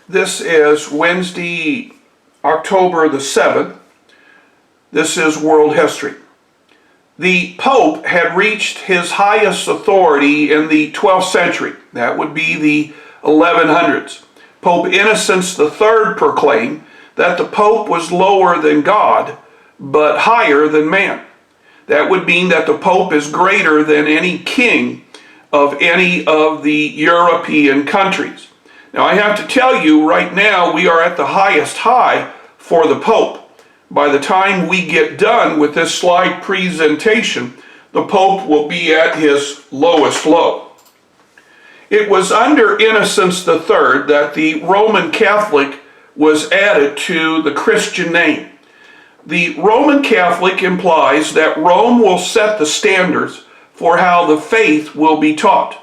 This is Wednesday, October the 7th. This is world history. The Pope had reached his highest authority in the 12th century. That would be the 1100s. Pope Innocent III proclaimed that the Pope was lower than God, but higher than man. That would mean that the Pope is greater than any king of any of the European countries. Now, I have to tell you, right now, we are at the highest high for the Pope. By the time we get done with this slide presentation, the Pope will be at his lowest low. It was under Innocent III that the Roman Catholic was added to the Christian name. The Roman Catholic implies that Rome will set the standards for how the faith will be taught.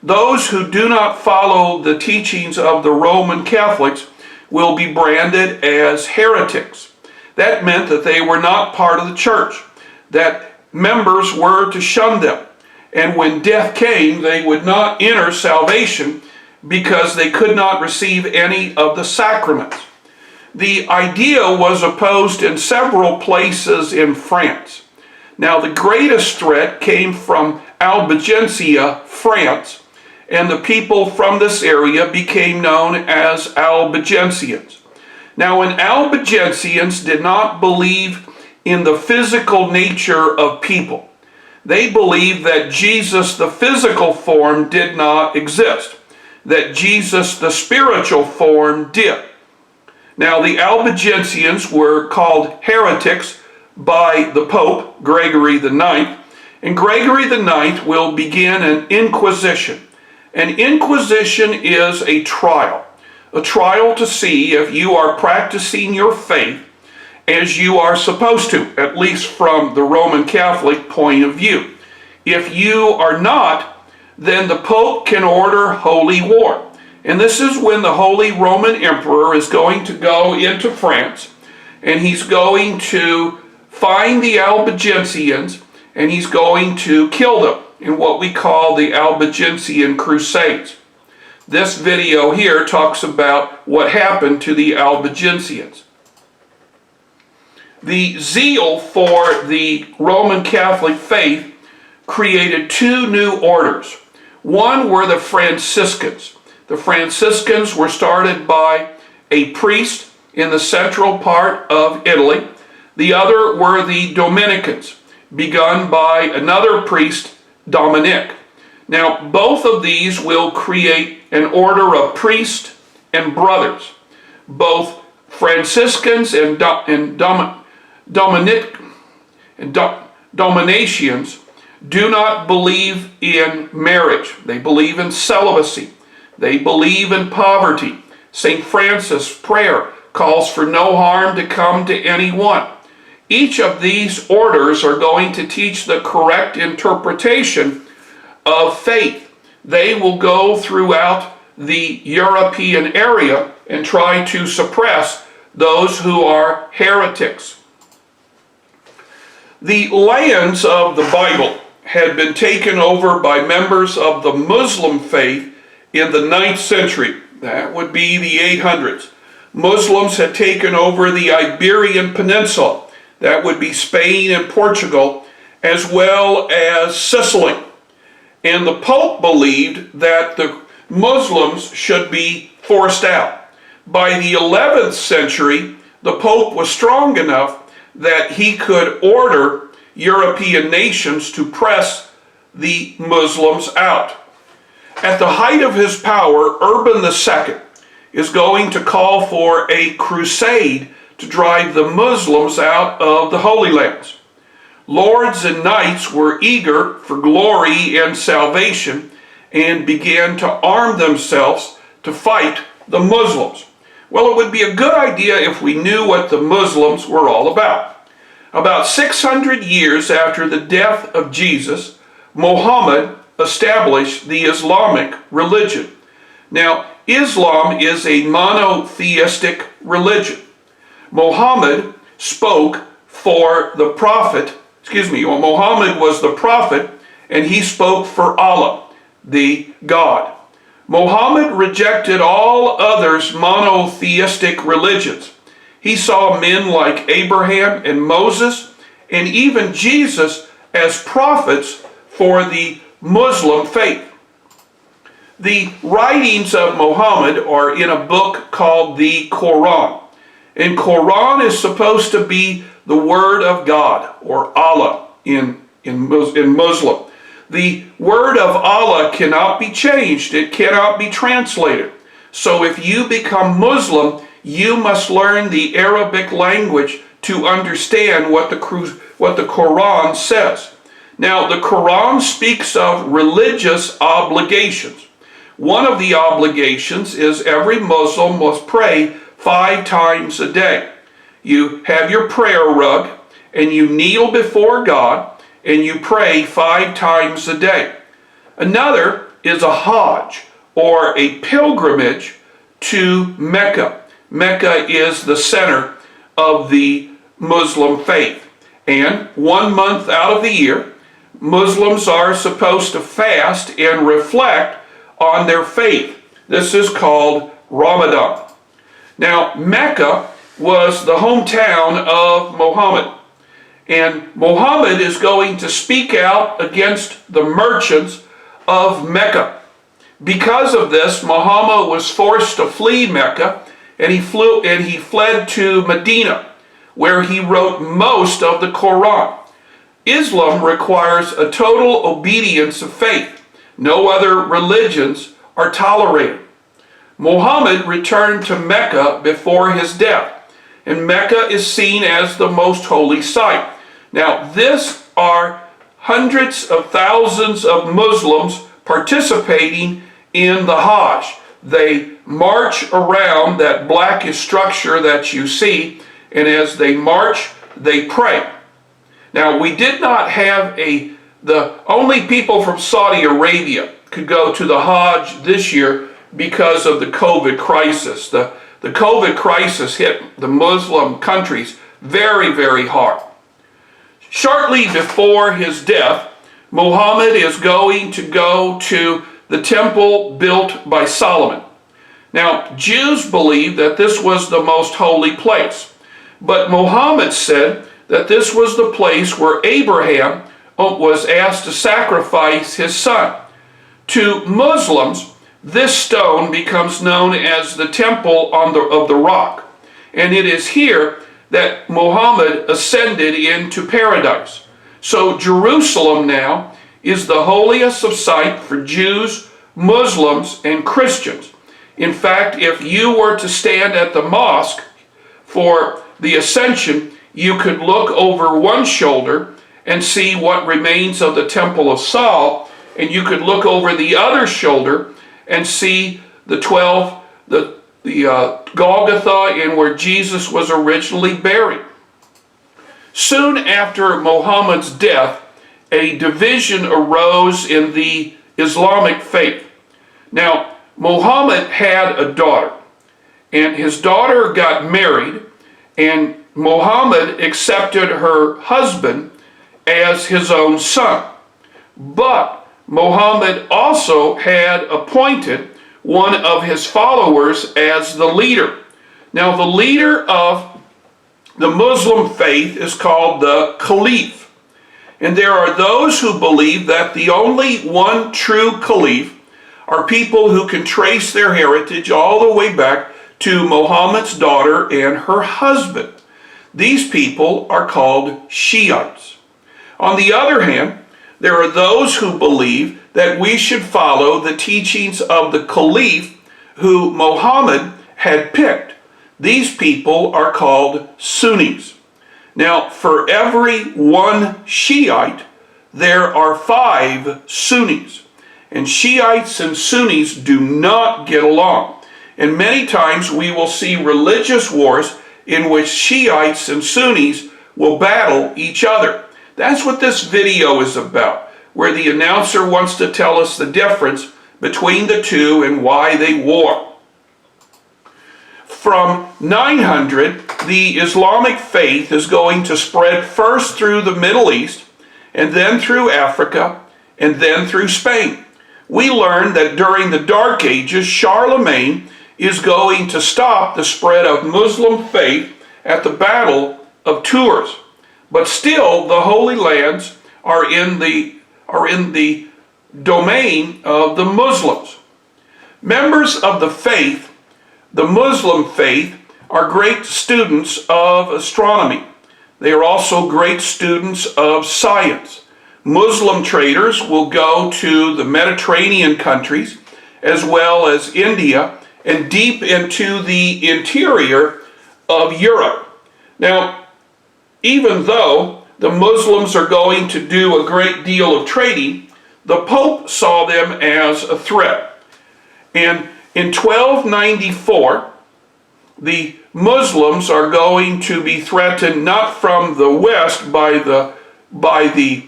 Those who do not follow the teachings of the Roman Catholics will be branded as heretics. That meant that they were not part of the church, that members were to shun them. And when death came, they would not enter salvation because they could not receive any of the sacraments. The idea was opposed in several places in France. Now, the greatest threat came from Albigensia, France, and the people from this area became known as Albigensians. Now, when Albigensians did not believe in the physical nature of people, they believed that Jesus, the physical form, did not exist, that Jesus, the spiritual form, did. Now, the Albigensians were called heretics by the Pope, Gregory IX, and Gregory IX will begin an inquisition. An inquisition is a trial to see if you are practicing your faith as you are supposed to, at least from the Roman Catholic point of view. If you are not, then the Pope can order holy war. And this is when the Holy Roman Emperor is going to go into France, and he's going to find the Albigensians, and he's going to kill them in what we call the Albigensian Crusades. This video here talks about what happened to the Albigensians. The zeal for the Roman Catholic faith created two new orders. One were the Franciscans. The Franciscans were started by a priest in the central part of Italy. The other were the Dominicans, begun by another priest, Dominic. Now, both of these will create an order of priests and brothers. Both Franciscans and Dominicians do not believe in marriage. They believe in celibacy. They believe in poverty. St. Francis' prayer calls for no harm to come to anyone. Each of these orders are going to teach the correct interpretation of faith. They will go throughout the European area and try to suppress those who are heretics. The lands of the Bible had been taken over by members of the Muslim faith in the 9th century. That would be the 800s. Muslims had taken over the Iberian Peninsula. That would be Spain and Portugal, as well as Sicily. And the Pope believed that the Muslims should be forced out. By the 11th century, the Pope was strong enough that he could order European nations to press the Muslims out. At the height of his power, Urban II is going to call for a crusade to drive the Muslims out of the Holy Lands. Lords and knights were eager for glory and salvation and began to arm themselves to fight the Muslims. Well, it would be a good idea if we knew what the Muslims were all about. About 600 years after the death of Jesus, Muhammad established the Islamic religion. Now, Islam is a monotheistic religion. Muhammad spoke for the prophet, Muhammad was the prophet, and he spoke for Allah, the God. Muhammad rejected all others' monotheistic religions. He saw men like Abraham and Moses and even Jesus as prophets for the Muslim faith. The writings of Muhammad are in a book called the Quran. And Quran is supposed to be the word of God, or Allah in Muslim. The word of Allah cannot be changed. It cannot be translated. So if you become Muslim, you must learn the Arabic language to understand what the Quran says. Now, the Quran speaks of religious obligations. One of the obligations is every Muslim must pray 5 times a day. You have your prayer rug and you kneel before God and you pray 5 times a day. Another is a Hajj, or a pilgrimage to Mecca. Mecca is the center of the Muslim faith. And 1 month out of the year, Muslims are supposed to fast and reflect on their faith. This is called Ramadan. Now, Mecca was the hometown of Muhammad. And Muhammad is going to speak out against the merchants of Mecca. Because of this, Muhammad was forced to flee Mecca, and he fled to Medina, where he wrote most of the Quran. Islam requires a total obedience of faith. No other religions are tolerated. Muhammad returned to Mecca before his death, and Mecca is seen as the most holy site. Now, this are hundreds of thousands of Muslims participating in the Hajj. They march around that blackish structure that you see, and as they march, they pray. Now, we did not have the only people from Saudi Arabia could go to the Hajj this year because of the COVID crisis. The COVID crisis hit the Muslim countries very, very hard. Shortly before his death, Muhammad is going to go to the temple built by Solomon. Now, Jews believe that this was the most holy place, but Muhammad said that this was the place where Abraham was asked to sacrifice his son. To Muslims, this stone becomes known as the Temple of the Rock, and it is here that Muhammad ascended into paradise. So Jerusalem now is the holiest of sight for Jews, Muslims, and Christians. In fact, if you were to stand at the mosque for the ascension, you could look over one shoulder and see what remains of the Temple of Sol, and you could look over the other shoulder and see the Golgotha, and where Jesus was originally buried. Soon after Muhammad's death, a division arose in the Islamic faith. Now, Muhammad had a daughter, and his daughter got married, and Muhammad accepted her husband as his own son. But Muhammad also had appointed one of his followers as the leader. Now, the leader of the Muslim faith is called the Caliph. And there are those who believe that the only one true Caliph are people who can trace their heritage all the way back to Muhammad's daughter and her husband. These people are called Shiites. On the other hand, there are those who believe that we should follow the teachings of the Caliph who Muhammad had picked. These people are called Sunnis. Now, for every one Shiite, there are 5 Sunnis. And Shiites and Sunnis do not get along. And many times we will see religious wars in which Shiites and Sunnis will battle each other. That's what this video is about, where the announcer wants to tell us the difference between the two and why they war. From 900, the Islamic faith is going to spread first through the Middle East, and then through Africa, and then through Spain. we learn that during the Dark Ages, Charlemagne is going to stop the spread of Muslim faith at the Battle of Tours. But still, the Holy Lands are in the domain of the Muslims. Members of the faith, the Muslim faith, are great students of astronomy. They are also great students of science. Muslim traders will go to the Mediterranean countries as well as India and deep into the interior of Europe. Now, even though the Muslims are going to do a great deal of trading, the Pope saw them as a threat. And in 1294, the Muslims are going to be threatened not from the west by the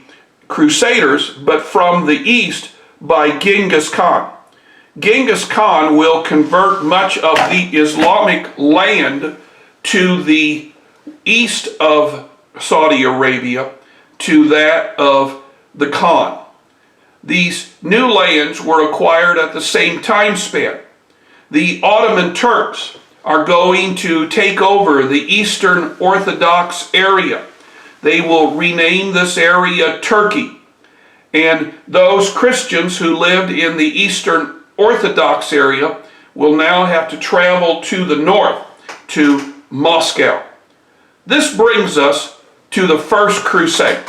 Crusaders, but from the east by Genghis Khan. Genghis Khan will convert much of the Islamic land to the east of Saudi Arabia to that of the Khan. These new lands were acquired at the same time span. The Ottoman Turks are going to take over the Eastern Orthodox area. They will rename this area Turkey. And those Christians who lived in the Eastern Orthodox area will now have to travel to the north, to Moscow. This brings us to the First Crusade.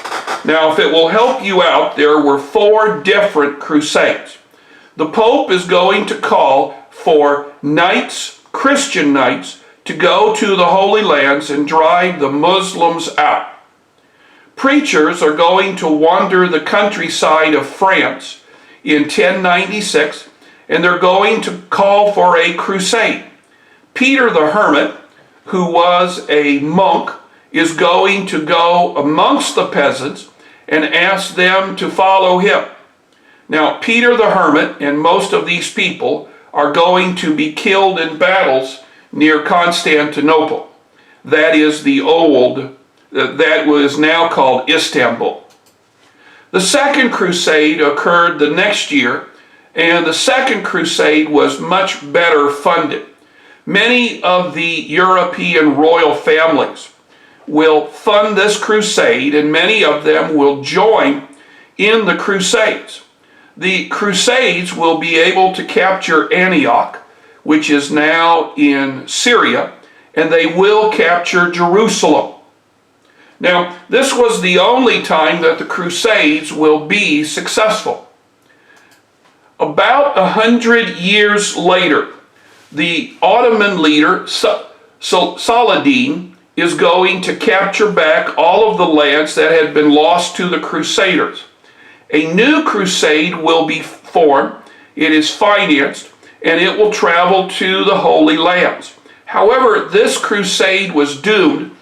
Now, if it will help you out, there were 4 different crusades. The Pope is going to call for knights, Christian knights, to go to the Holy Lands and drive the Muslims out. Preachers are going to wander the countryside of France in 1096, and they're going to call for a crusade. Peter the Hermit, who was a monk, is going to go amongst the peasants and ask them to follow him. Now, Peter the Hermit and most of these people are going to be killed in battles near Constantinople. That is the old, that was now called Istanbul. The Second Crusade occurred the next year, and the Second Crusade was much better funded. Many of the European royal families will fund this crusade, and many of them will join in the crusades. The crusades will be able to capture Antioch, which is now in Syria, and they will capture Jerusalem. Now, this was the only time that the crusades will be successful. About 100 years later, the Ottoman leader Saladin is going to capture back all of the lands that had been lost to the Crusaders. A new crusade will be formed. It is financed, and it will travel to the Holy Lands. However, this crusade was doomed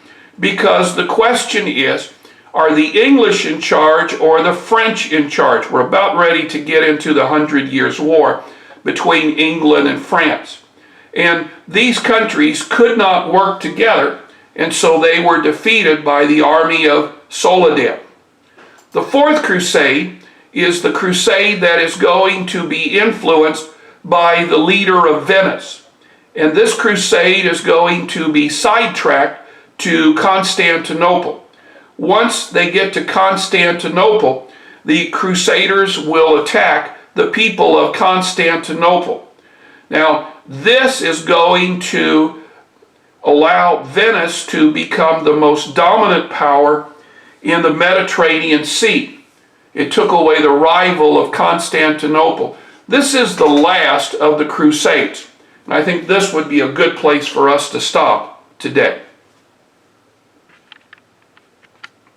because the question is, are the English in charge or the French in charge? We're about ready to get into the 100 Years' War between England and France. And these countries could not work together, and so they were defeated by the army of Saladin. The Fourth Crusade is the crusade that is going to be influenced by the leader of Venice. And this crusade is going to be sidetracked to Constantinople. Once they get to Constantinople, the Crusaders will attack the people of Constantinople. Now, this is going to allow Venice to become the most dominant power in the Mediterranean Sea. It took away the rival of Constantinople. This is the last of the Crusades. And I think this would be a good place for us to stop today.